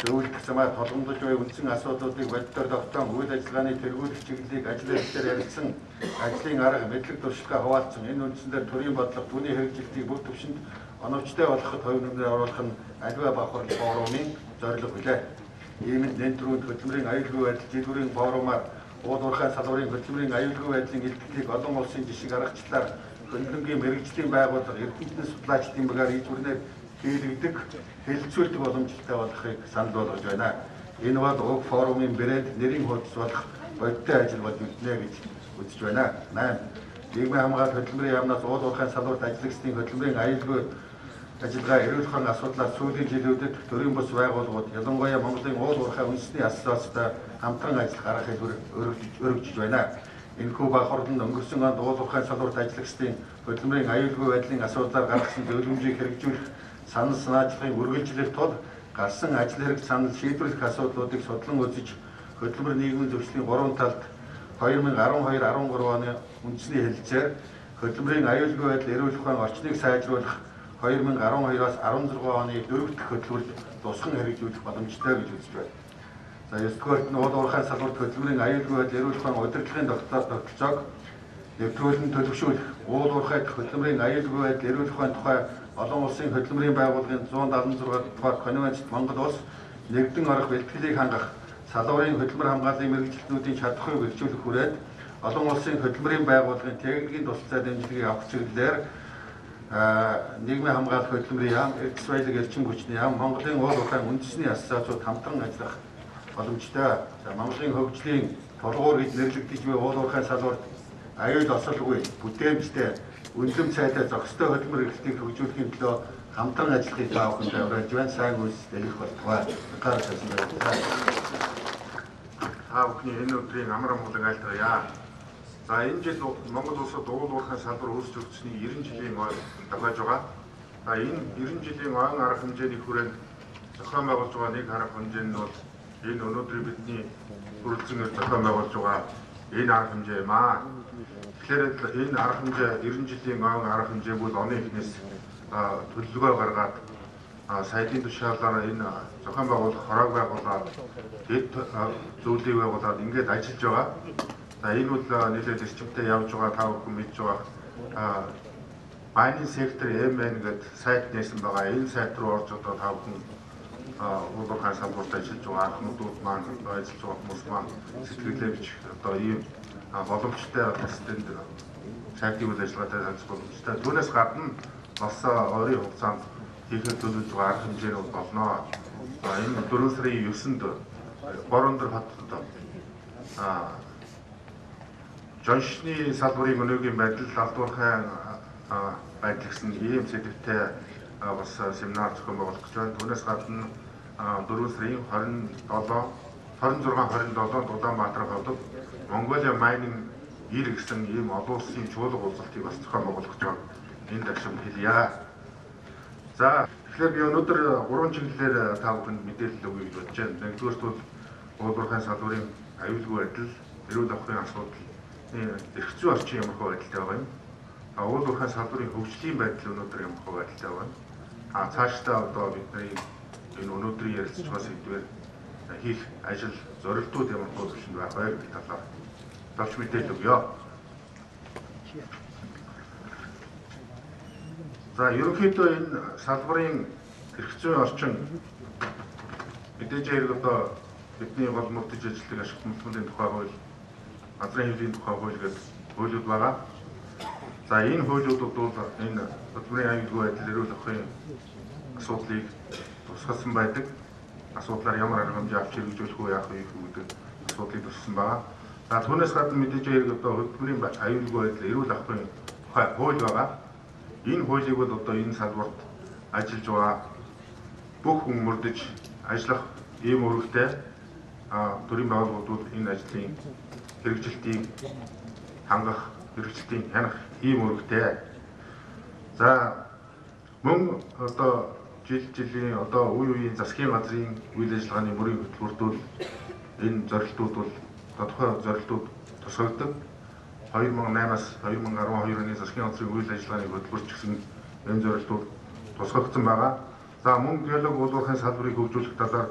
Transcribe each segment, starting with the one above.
зөвлөх замаар толгомдож буй үндсэн асуудлуудыг бодитоор тогтоон үйл ажиллагааны тэргүүлэх чиглэлийг ажил хэрэглээр ярилцсан ажлын арга мэдлэг туршлагаа хуваалцсан энэ үндсэндээ төрийн бодлого түүний хэрэгжилтийг бүх түвшинд оновчтой болгоход хувь оруулах нь аливаа бавхар форумын зорилго билээ. Иймд нэнтрүүд хөдөлмөрийн аюулгүй байдал жилүүрийн форумаар ууд уурхай салбарын хөдөлмөрийн аюулгүй байдлын илтгэлийг олон улсын жишг аргачлалаар хөндлөнгийн мэрэгжлийн байгууллага эрдэмтэн судлаачдын багаар ийдвэрнээр хийлэгдэх хэлэлцүүлдэг боломжтой болохыг санал болгож байна. Энэ бол уг форумын брэнд нэрийн хуудас болох бодиттой ажил болж үлдэнэ гэж үзэж байна. 8. Нийгмийн хамгаалалт хөдөлмөрийн яамнаас ууд уурхай салбарт ажиллагчдын хөдөлмөрийн аюулгүй ажиллагаа эрүүл ухааны асуудлаар сүүлийн жилүүдэд төрийн бус байгууллагууд ялангуяа Монголын ууд уурхай үндэсний асоциацтай хамтран ажиллах аргыг өргөжж байна. Энэхүү бахард нь өнгөрсөн онд ууд уурхай салбарт ажиллагчдын хөдөлмөрийн аюулгүй байдлын асуудлаар гаргасан зөвлөмжийг хэрэгжүүлэх санал санаачлагын үргэлжлэх тул гарсан ажил хэрэг санал шийдвэрлэх асуудлуудыг судлан үзэж хөдөлмөр нийгмийн зөрчлийн 3 талд 2012-13 оны үндэсний хэлэлцээр хөдөлмөрийн аюулгүй байдал эрүүл ухааны орчныг сайжруулах 2012-аас 16 оны 4 дахь хөтөлбөрт тусган хэрэгжүүлэх боломжтой гэж үзэж байна. За 9-р нь ууд уурхай салбарт хөдөлмөрийн аюулгүй байдал эрүүл ухааны удирдлагын тогтолцоог нэвтрүүлэн төлөвшүүлэх, ууд уурхайд хөдөлмөрийн аюулгүй байдал эрүүл ухааны тухай олон улсын хөдөлмөрийн байгууллагын 176 дугаар конвенцэд Монгол улс нэгдэн орох бэлтгэлийг хангах, салбарын хөдөлмөр хамгааллын мэргэжилтнүүдийн чадхыг бэлжүүлэх хүрээд олон улсын хөдөлмөрийн байгууллагын техникийн тусалцаа дэмжлэгийг авах чиглэлээр нийгмийн хамгаалалт хөдөлмөрийн яам, X-Rail эрчим хүчний яам, Монголын ууд уурхай үндэсний асоциацууд хамтран ажиллах боломжтой. Монголын хөгжлийн тулгуур гэж нэрлэгдэж буй ууд уурхай салбарт аюул осолгүй, бүтээмжтэй, үнэм цайтай зохистой хөдөлмөр эрхлэлтийг хөгжүүлэхийн төлөө хамтран ажиллахыг та бүхэнд уриалж байна. Сайн үйлс дэлгэх болтугай. Анхаарал тавьсан байна. Та бүхний энэ өдрийн амар амгалан айлтгая. За энэ жил Монгол улсад ууд уурхай салбар үүсч өгсөний 90 жилийн ой тохиож байгаа. За энэ 90 жилийн ойн арга хэмжээний хүрээнд зохион байгуулж байгаа нэг арга хэмжээ нь бол энэ өнөөдрийн бидний хүрэлцэнээр зохион байгуулж байгаа энэ арга хэмжээ маа. Тэгэхээр энэ арга хэмжээ 90 жилийн ойн арга хэмжээ бол оны эхнээс төлөвлөгөө гаргаад сайдын тушаалаар энэ зохион байгуулах хороог байгуулаад дэд зүйлийг байгуулад ингээд ажиллаж байгаа. За энэ бол нэлээд эрчимтэй явж байгаа та бүхэн мэдж байгаа mining sector MN гэдэг сайт нээсэн байгаа. Энэ сайт руу орж одоо та бүхэн ууд уурхай салбарт ажиллаж байгаа анхнуудууд маань ажиллаж байгаа хүмүүс маань сэтгэлээ бич одоо ийм боломжтой тэнд сайтын үйл ажиллагаатай танилцах боломжтой. Түүнээс гадна бас ойрын хугацаанд хийхэд төлөвлөж байгаа арга хэмжээнүүд болно. Энэ 4 сарын 9-нд Бороондор хотод Жоншны салбарын өнөөгийн байдал алдуурхай байдал гэсэн ийм сэдвтэй бас семинар зохион байгуулах гэж байна. Түүнээс гадна 4 сарын 26-27-нд Улаанбаатар хотод Mongolia Mining 90 гэсэн ийм олон улсын чуулга уулзалтыг бас зохион байгуулах гэж байна. Энэ дагшин хэлье. За тэгэхээр би өнөөдөр 3 чиглэлээр та бүхэнд мэдээлэл өгье гэж бодож байна. Нэгдүгээрт бол ууд уурхай салбарын аюулгүй байдал, эрүүл ахуйн асуудал, эрх зүйн орчин ямар хөө байдалтай байгаа юм. Ууд уурхай салбарын хөгжлийн байдал өнөөдөр ямар хөө байдалтай байна. Цаашдаа одоо бидний энэ өнөөдрийн ярилцж байгаа сэдвээр хийх ажил зорилтууд ямар хөө төвшөнд байх вэ гэх талаар товч мэдээлэл өгье. За ерөнхийдөө энэ салбарын эрх зүйн орчин мэдээж хэрэг одоо бидний гол мөрдөж ажилладаг ашиг хөдөлмөрийн тухай хууль, газрын хэвлэлийн тухай хууль гэдэг хуулиуд байгаа. За энэ хуулиудад бол энэ хөдөлмөрийн аюулгүй байдал, эрүүл ахуйн асуудлыг тусгасан байдаг. Асуудлаар ямар арга хэмжээ авч хэрэгжүүлэх үү, яах вэ гэдэг асуудлыг тусгасан байгаа. За түүнээс гадна мэдээж хэрэг одоо хөдөлмөрийн аюулгүй байдал, эрүүл ахуйн тухай хууль байгаа. Энэ хуулийг бол одоо энэ салбарт ажиллаж байгаа бүх хүн мөрдөж ажиллах ийм үүрэгтэй төрийн байгууллагууд энэ ажлын хэрэгжилтийг хангах, хэрэгжилтийг хянах ийм үүрэгтэй. За мөн одоо жилийн одоо үе үеийн засгийн газрын үйл ажиллагааны мөрийн хөтөлбөртүүд энэ зорилтууд бол тодорхой зорилтууд тусгагддаг. 2008-аас 2012 оны засгийн газрын үйл ажиллагааны хөтөлбөрч гэсэн энэ зорилтууд тусгагдсан байгаа. За мөн геолог уулуурхайн салбарыг хөгжүүлэх талаар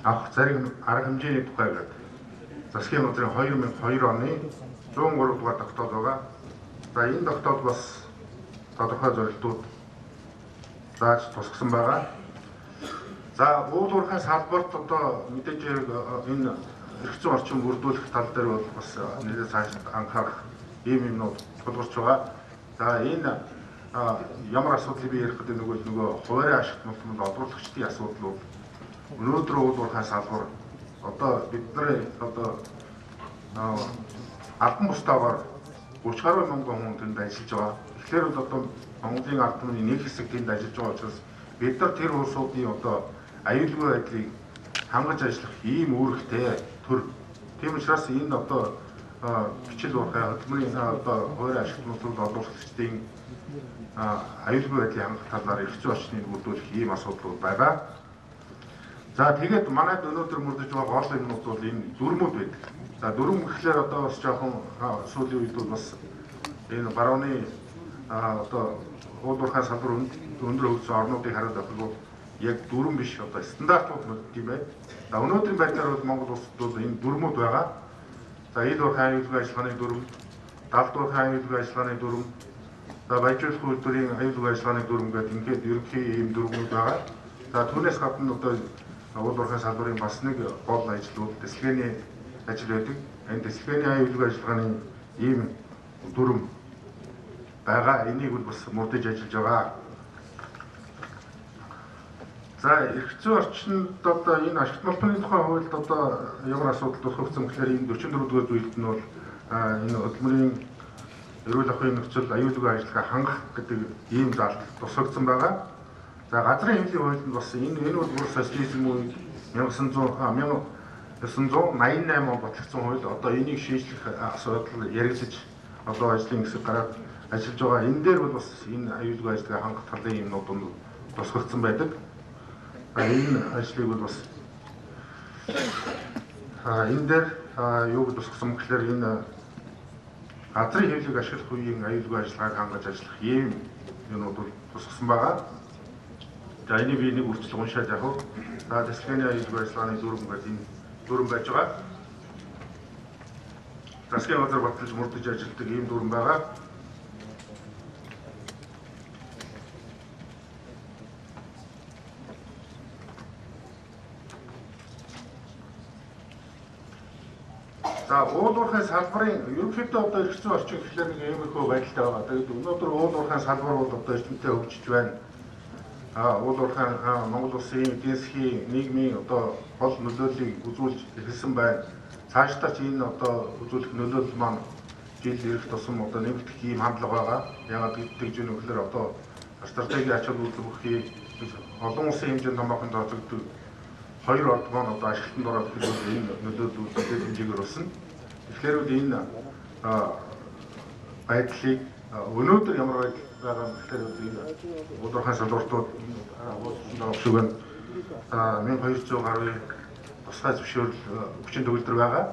авах зарим арга хэмжээний тухай гэдэг засгийн газрын 2002 оны 103 дугаар тогтоол байгаа. За энэ тогтоол бас тодорхой зорилтууд зааж тусгасан байгаа. За уул уурхай салбарт одоо мэдээж энэ эрх зүйн орчин бүрдүүлэх тал дээр бол бас нэлээд цааш анхаарах ийм юмнууд тулгарч байгаа. За энэ ямар асуудлыг би ярих гэдэг нөгөө хуваарийн ашиглалтанд олборлогчдын асуудлууд өнөөдөр уул уурхай салбар одоо бидний одоо албан бусдаагаар 30 гаруй мянган хүн тэнд ажиллаж байгаа. Тэгэхээр бол одоо Монголын ард түмний нэг хэсэг тэнд ажиллаж байгаа учраас бид нар тэр улсуудын одоо аюулгүй байдлыг хангаж ажиллах ийм үүрэгтэй төр. Тийм учраас энэ одоо бичил уурхай хөдөлмөрийн одоо хуваарийн ашиглалтанд олборлогчдын аюулгүй байдлыг хангах талаар эрх зүйн орчныг бүрдүүлэх ийм асуудлууд байгаа. За тэгээд манайд өнөөдөр мөрдөж байгаа гол юмнууд бол энэ дүрмүүд байдаг. За дүрм гэхлээр одоо бас жоохон сүүлийн үед бол бас энэ барууны одоо уул уурхай салбар өндөр хөгжсөн орнуудыг хараад байхад яг дүрм биш одоо стандартууд мэддэг юм байна. За өнөөдрийн байдлаар бол Монгол улсад бол энэ дүрмүүд байгаа. За ил уурхай аюулгүй ажиллагааны дүрм, далд уурхай аюулгүй ажиллагааны дүрм, за баяжуулах үйлдвэрийн аюулгүй ажиллагааны дүрм гэдэг ингээд ерөнхий ийм дүрмүүд байгаа. За түүнээс гадна одоо уул уурхай салбарын бас нэг гол ажил бол дэслэгээний ажил байдаг. Энэ дэслэгээний аюулгүй ажиллагааны ийм дүрм байгаа. Энийг бол бас мөрдөж ажиллаж байгаа. За эрх зүйн орчинд одоо энэ ашиглалтын тухай хуульд одоо ямар асуудал тулгурсан гэхээр энэ 44 дугаар зүйлд нь бол энэ хөдөлмөрийн эрүүл ахуйн нөхцөл аюулгүй ажиллагаа хангах гэдэг ийм заалт тусгагдсан байгаа. За газрын хэмжээний хуульд нь бас энэ бол бүр социализм үед 1988 онд батлагдсан хууль одоо энийг шийдлэх асуудал яригдж одоо ажлын хэсэг гараад ажиллаж байгаа. Энэ дээр бол бас энэ аюулгүй ажиллагаа хангах талын юмнууд нь тусгагдсан байдаг. Энэ ажлыг бол бас энэ дээр юу гэж тусгасан гэхээр энэ газрын хэвлэлийг ашиглах үеийн аюулгүй ажиллагааг хангаж ажиллах ийм юмнууд бол тусгасан байгаа. За энийг би нэг үргэлжлэл уншаад яг. За дэслэгээний аюулгүй ажиллагааны дүрм гэдэг энэ дүрм байж байгаа. Засгийн газар баталж мөрдөж ажилладаг ийм дүрм байгаа. За уул уурхай салбарын ерөнхийдөө одоо эрх зүйн орчин гэхлээр нэг иймэрхүү байдалтай байгаа. Тэгээд өнөөдөр уул уурхай салбар бол одоо эрдэмтэд хөгжиж байна. Уул уурхай Монгол улсын эдийн засгийн нийгмийн одоо гол нөлөөллийг үзүүлж эхэлсэн байна. Цаашдаа ч энэ одоо үзүүлэх нөлөөлөл маань жил ирэх тусам одоо нэмэгдэх ийм хандлага байгаа. Яагаад гэж юм гэхээр одоо стратегийн ач холбогдолтой олон улсын хэмжээнд томоохон тооцогддог 2 орд маань одоо ашиглалтанд ороод ирэх энэ нөлөөлөл үлдээд хэмжээгээр болсон. Тэгэхээр энэ байдлыг өнөөдөр ямар байдал байгаа юм гэхээр энэ уул уурхай салбартууд шүгэн 1200 гаруй тусгай зөвшөөрөл хүчин төгөлдөр байгаа.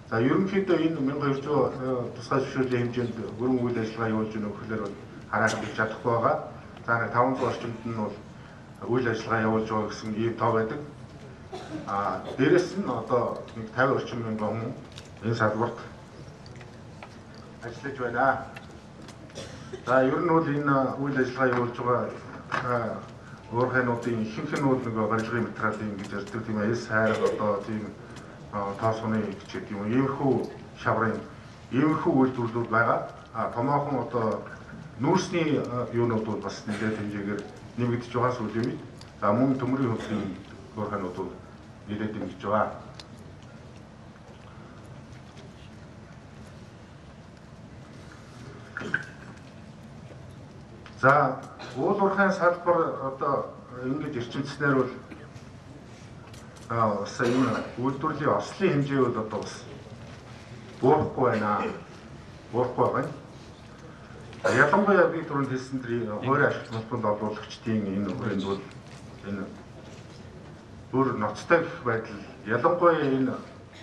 За ерөнхийдөө энэ 1200 тусгай зөвшөөрлийн хэмжээнд бүрэн үйл ажиллагаа явуулж өгөх гэхээр хараад бий чадахгүй байгаа. За 500 орчимд нь бол үйл ажиллагаа явуулж байгаа гэсэн ийм тоо байдаг. Дээрэс нь одоо нэг 50 орчим мянган хүн энэ салбарт ажиллаж байна. За ер нь бол энэ үйл ажиллагаа явуулж байгаа уурхайнуудын ихэнх нь бол нөгөө барилгын материалын гэж ярьдаг тийм эс хайр одоо тийм тоосгоны хичээл юм иймэрхүү шаврын иймэрхүү үйлдвэрлэлүүд байгаа. Томоохон одоо нүүрсний юунууд бол бас нэлээд хэмжээгээр нэмэгдэж байгаа сүүлийн үед. За мөн төмрийн хөдөлгөөний уурхайнууд бол нэлээд нэмэгдэж байгаа. За уул уурхайн салбар одоо ингэж эрчимцснээр бол бас энэ үйлдвэрлэлийн ослын хэмжээ бол одоо бас буурахгүй байна. Буурахгүй байна. Ялангуяа би түрүүнд хэлсэн тэр хуваарийн ашиглалтанд олборлогчдын энэ хүрээнд бол энэ бүр ноцтой гэх байдал ялангуяа энэ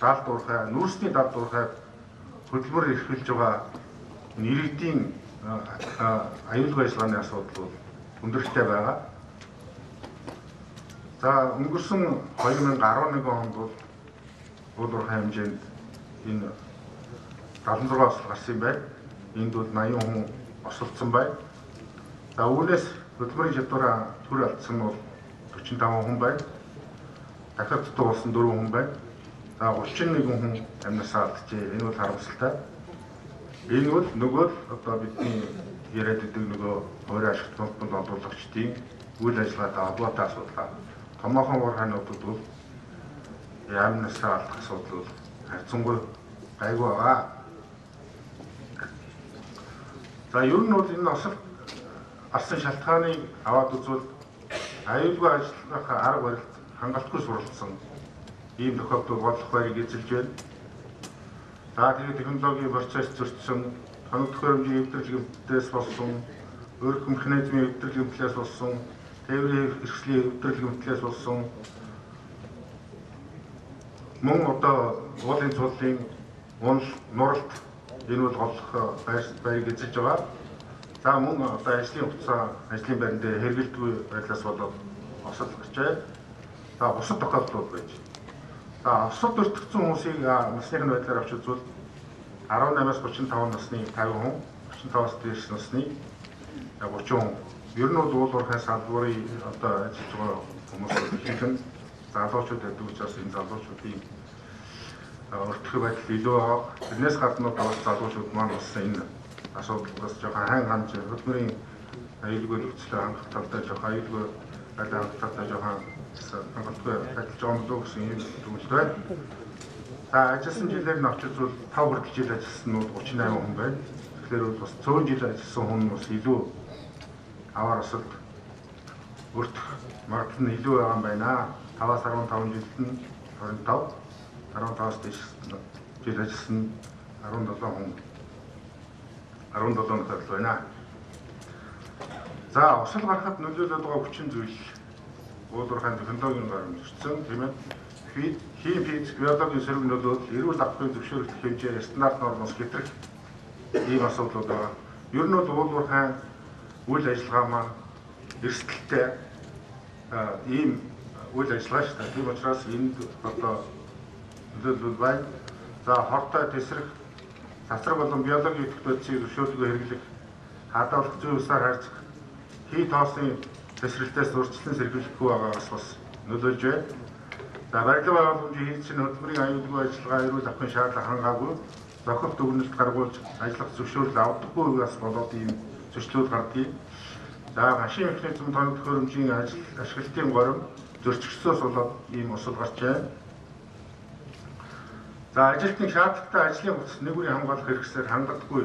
далд уурхай, нүүрсний далд уурхай хөдөлмөр эрхэлж байгаа иргэдийн аюулгүй ажиллагааны асуудал бол өндөртэй байгаа. За өнгөрсөн 2011 онд бол уулуурхай хэмжээнд энэ 76 осол гарсан юм байна. Энд бол 80 хүн осолцсон байна. За үүнээс хөдөлмөрийн чадвараа төр алдсан бол 45 хүн байна. Дахиад дутуулсан 4 хүн байна. За 31 хүн амьнасаа алджээ. Энэ бол харамсалтай. Энэ бол нөгөө одоо бидний яриад байдаг нөгөө өөрийн ашигт томпонд олдуулагчдын үйл ажиллагаатай холбоотой асуудал. Томоохон уурхайнуудад бол амьнасаа алдах асуудал бол харьцангуй гайгүй байгаа. За ер нь бол энэ осолт алсан шалтгааныг аваад үзвэл аюулгүй ажиллах арга барилд хангалтгүй суралцсан ийм тохиолдол болох байрыг эзэлж байна. За тэгээд технологийн процесс зөрчсөн, тоног төхөөрөмжийн өвдөрлөгөмтлөөс болсон, өөрхөн механизмын өвдөрлөгөмтлөөс болсон, тээврийн хэрэгслийн өвдөрлөгөмтлөөс болсон мөн одоо уулын цоллын унал, нуралт энэ бол голлох байрыг эзэлж байгаа. За мөн одоо ажлын хугацаа, ажлын байран дээр хэрэгэлдэггүй байдлаас болоод осол гарчээ. За бусад тохиолдол байж. За осод өртөгцсөн хүмүүсийг насны байдлаар авч үзвэл 18-аас 35 насны 50 хүн, 35-аас дээш насны 30 хүн. Ер нь бол уулуурхай салбарын одоо ажиллаж байгаа хүмүүс ихэнх нь залуучууд байдаг учраас энэ залуучуудын өртөх байдал илүү байгаа. Тэрнээс гадна бас залуучууд маань бас энэ асуудлаас жоохон хайн ханж хөдөлмөрийн аюулгүй нөхцөлөө хангах талдаа жоохон аюулгүй байдал хангах талдаа жоохон хангалттай ажиллаж байгаа юм гэсэн юм зүйл байна. За ажилласан жилээр нь авч үзвэл 5 хүртэл жил ажилласан нь 38 хүн байна. Тэгэхээр бас 100 жил ажилласан хүн бас илүү аваар осолд өртөх магадлал нь илүү байгаа юм байна. 5-аас 15 жилд нь 25, 15-аас дээш жил ажилласан 17 хүн 17 нөхөрлөл байна. За осол гарахад нөлөөлөд байгаа хүчин зүйл уулуурхай технологийн гарам зөрчсөн тийм ээ. Хим физик биологийн сөрөг нөлөөлөл эрүүл ахуйн зөвшөөрөх хэмжээ стандарт нормоос хэтрэх ийм асуудлууд байгаа. Ер нь бол уулуурхай үйл ажиллагаа маань эрсдэлтэй ийм үйл ажиллагаа шүү дээ. Тийм учраас энд одоо нөлөөлөл байна. За хортой тесрэх цацраг болон биологийн идэвх байдлыг зөвшөөрлөгөө хэрэглэх, хадгалах зүй усаар харьцах, хий тоосны тесрэлтээс урьдчилан сэргийлэхгүй байгаагаас бас нөлөөлж байна. За барилгын байгууламжийн хийцэн хөдөлмөрийн аюулгүй ажиллагаа эрүүл ахуйн шаардлага хангаагүй зохих дүгнэлт гаргуулж ажиллах зөвшөөрөл авдаггүйгээс болоод ийм зөрчлүүд гардгийг. За машин механизм тоног төхөөрөмжийн ашиглалтын горим зөрчигдсөөс болоод ийм осол гарч байна. За ажилтны шаардлагатай ажлын хувцас нэгүрийн хамгаалах хэрэгслээр хангалтгүй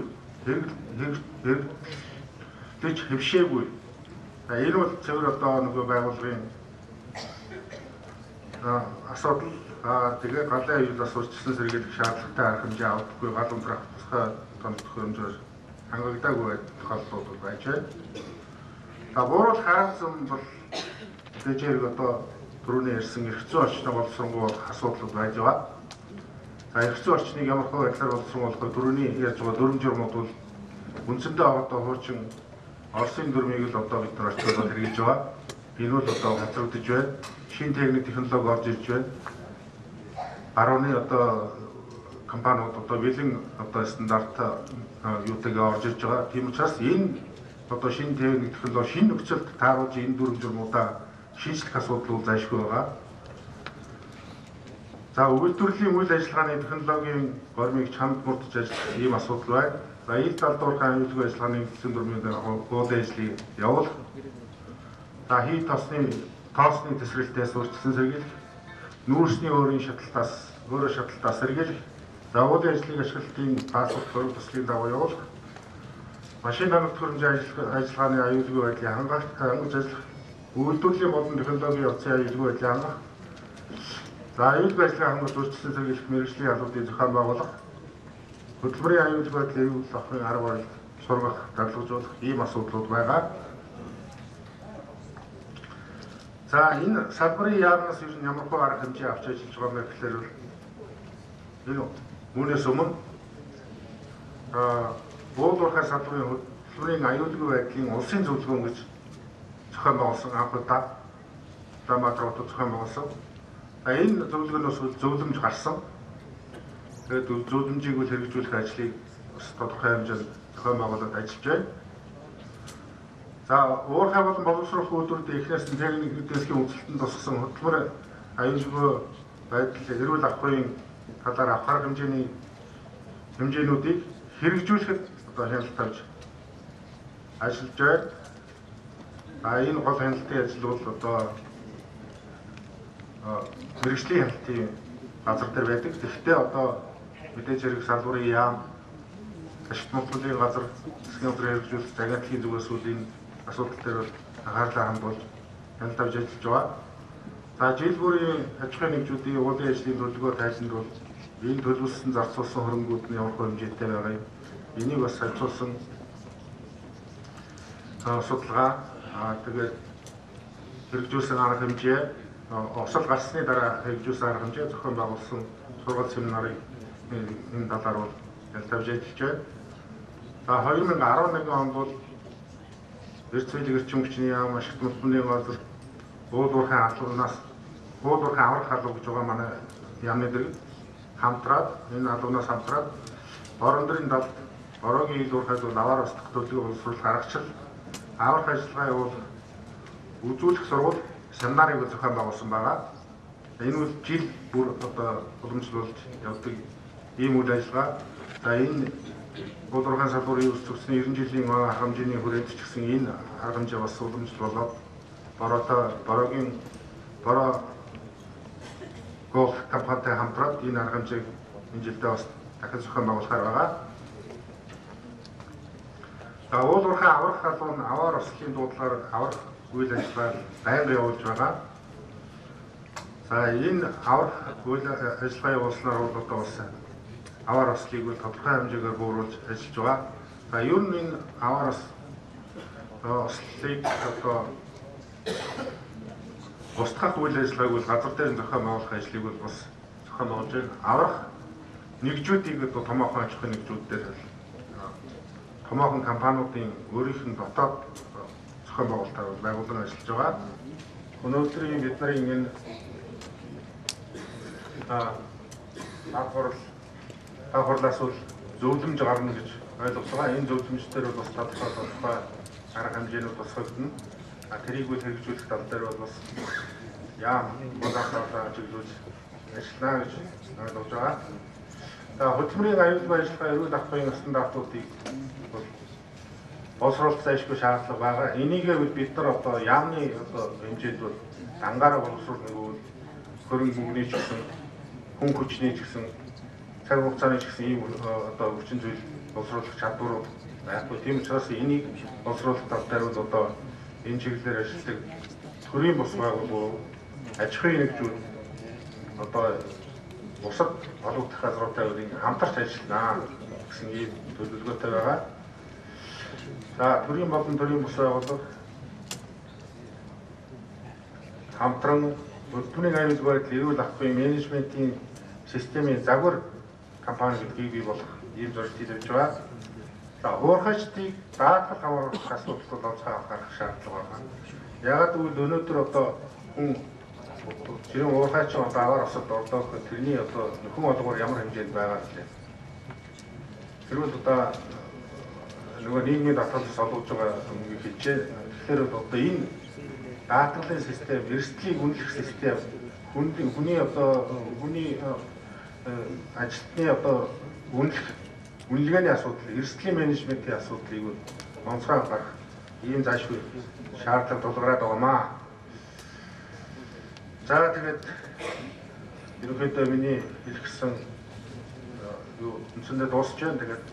хэрэглэж хэвшээгүй. За энэ бол цэвэр одоо нөгөө байгууллагын асуудал. Тэгээ галын аюулаас урьдчилан сэргийлэх шаардлагатай арга хэмжээ авдаггүй гал унтраах тусгай тоног төхөөрөмжөөр хангагдаагүй тохиолдлууд байж байна. За бууруулах арга зам бол тэжээг одоо түрүүний ярьсан эрх зүйн орчныг боловсруулах асуудлууд байж байгаа. За эрх зүйн орчныг ямар хөө байдлаар боловсруулах вэ? Түрүүний ярьж байгаа дүрм журмууд бол үндсэндээ одоо хуучин Оросын дүрмийг л одоо бид нар орчуулаад хэрэгжилж байгаа. Энэ бол одоо хацрагдж байна. Шинэ техник технологи орж ирж байна. Барууны одоо компаниуд одоо бэлэн одоо стандарт юутэйгээ орж ирж байгаа. Тийм учраас энэ одоо шинэ техник технологи шинэ нөхцөлд тааруулж энэ дүрм журмуудаа шинжлэх асуудал зайлшгүй байгаа. За үйлдвэрлэлийн үйл ажиллагааны технологийн гормыг чамд мурдж ажиллах ийм асуудал байна. За ил талдуурхай аюулгүй ажиллагааны нэгдсэн дүрмийн гол ажлыг явуулах. За хий тоосны тесрэлтээс урьдчилан сэргийлэх, нүүрсний өөрийн шаталтаас сэргийлэх, за уулын ажлыг ашиглалтын паспорт хөрөг төслийн дагуу явуулах, машин тоног төхөөрөмжийн ажиллагааны аюулгүй байдлыг хангаж ажиллах, үйлдвэрлэлийн болон технологийн явцын аюулгүй байдлыг хангах, за аюулгүй ажлын хангалтыг урьдчилан сэргийлэх мэргэжлийн албуудыг зохион байгуулах, хөдөлмөрийн аюулгүй байдлыг эрүүл ахуйн арга барил сургах, даргалжуулах ийм асуудлууд байгаа. За энэ салбарын яамнаас ер нь ямар хөө арга хэмжээ авч ажиллаж байгаа юм гэхээр энэ үүнээс өмнө уулуурхай салбарын хөдөлмөрийн аюулгүй байдлын улсын зөвлөгөөн гэж зохион байгуулсан анх удаа Улаанбаатар хотод зохион байгуулсан. Энэ зөвлөгөөнөөс зөвлөмж гарсан. Тэгээд зөвлөмжийг хэрэгжүүлэх ажлыг бас тодорхой хэмжээнд зохион байгуулалт ажиллаж байна. За уурхай болон боловсруулах үйлдвэрүүд эхнээс нь техник дэвсгийн үзэлтэнд тусгасан хөтөлбөр аюулгүй байдал эрүүл ахуйн талаар авах арга хэмжээнүүдийг хэрэгжүүлэхэд одоо хяналт тавьж ажиллаж байна. Энэ гол хяналтын ажил бол одоо мэргэжлийн хяналтын газар дээр байдаг. Тэгэхдээ одоо мэдээж хэрэг салбарын яам, ашигт мөнгөлийн газар, засгийн газрын хэрэгжүүлэх загинтлагийн зүгээс үл энэ асуудал дээр анхаарлаа хандуулж хяналт тавьж ажиллаж байгаа. За жил бүрийн аж ахуйн нэгжүүдийн уулын ажлын төлөвлөгөө тайлбар бол энэ төлөвлөсөн зарцуулсан хөрөнгүүд нь ямар хэмжээтэй байгаа юм. Энийг бас хавцуулсан судалгаа тэгээд хэрэгжүүлсэн арга хэмжээ, осол гарсны дараа хэрэгжүүлсэн арга хэмжээ зохион байгуулсан сургалт семинарыг энэ талаар бол тавьж ажиллаж байна. За 2011 онд бол Эрцвэлийн эрчим хүчний яам, ашигт мөнгөлийн газар, уулуурхайн аврах халуун гэж байгаа манай яамны дэргэд хамтраад энэ алуунаас хамтраад бороондын талд бороогийн ил уурхайд бол аваар устгах төлөвлөгөө боловсруулах аргачлал аврах ажиллагаа явуулах үзүүлэх сургууль семинарыг зохион байгуулсан байгаа. Энэ бол жил бүр одоо уламжлуулж явдаг ийм үйл ажиллагаа. За энэ уулуурхайн салбарын ус төгсний 90 жилийн арга хэмжээний хүрээнд ч гэсэн энэ арга хэмжээ бас уламжлуулаад бороо голф компанитай хамтраад энэ арга хэмжээг энэ жилдээ бас дахин зохион байгуулахаар байгаа. За уулуурхай аврах халуун аваар ослын дуудлаар аврах үйл ажиллагаа байнга явуулж байгаа. За энэ аврах үйл ажиллагаа явуулснаар бол одоо бас аваар ослыг бол тодорхой хэмжээгээр бууруулж ажиллаж байгаа. За ер нь энэ аваар ослыг одоо устгах үйл ажиллагааг бол газар дээр зохион байгуулах ажлыг бол бас зохион байгуулж байна. Аврах нэгжүүдийг одоо томоохон аж ахуйн нэгжүүд дээр томоохон компаниудын өөрийнх нь дотоод зохион байгуулалтаар байгуулан ажиллаж байгаа. Өнөөдрийн бидний энэ хурлаас бол зөвлөмж гарна гэж ойлгож байгаа. Энэ зөвлөмжтөр бол бас тодорхой арга хэмжээнүүд бас холбогдно. Тэрийг үл хэрэгжүүлэх тал дээр бол бас яам боловсруулах чиглүүлж ажиллана гэж ойлгож байгаа. За хөтөлбөрийн аюулгүй ажиллагаа эрүүл ахуйн стандартуудыг бол боловсруулах зайлшгүй шаардлага байгаа. Энийгээ бид нар одоо яамны одоо хэмжээд бол дангаараа боловсруулах нэг хөрөнгө мөнгөний ч гэсэн хүн хүчний ч гэсэн цаг хугацааны ч гэсэн ийм одоо хүчин зүйл боловсруулах чадвар байхгүй. Тийм учраас энийг боловсруулах тал дээр бол одоо энэ чиглэлээр ажилладаг төрийн бус байгууллагууд, аж ахуйн нэгжүүд одоо бусад олон дахь газруудтай хамтарч ажиллана гэсэн ийм төлөвлөгөөтэй байгаа. За төрийн болон төрийн бус байгууллага хамтран хөтөлбөрийн аюулгүй байдал эрүүл ахуйн менежментийн системийн загвар компани гэдгийг бий болгох ийм зорилтыг тавьж байгаа. За уурхайчдыг даатгал хамгаалах асуудал бол онцгой анхаарах шаардлага байна. Яагаад гэвэл өнөөдөр одоо хүн жирийн уурхайч одоо аваар осод ордог тэрний одоо нөхөн олгоор ямар хэмжээнд байгаа вэ? Тэрвэл одоо нөгөө нийгмийн татварлаас олгож байгаа мөнгөийг хэлжээ. Тэгэхээр одоо энэ даатгалын систем, эрсдлийг үнэлэх систем, хүний ажилтны одоо үнэлгээний асуудал, эрсдлийн менежментийн асуудлыг онцгой анхаарах ийм заашгүй шаардлага тулгараад байгаамаа. За тэгээд ерөнхийдөө миний хэлэх гэсэн үндсэндээ дуусч байна. Тэгээд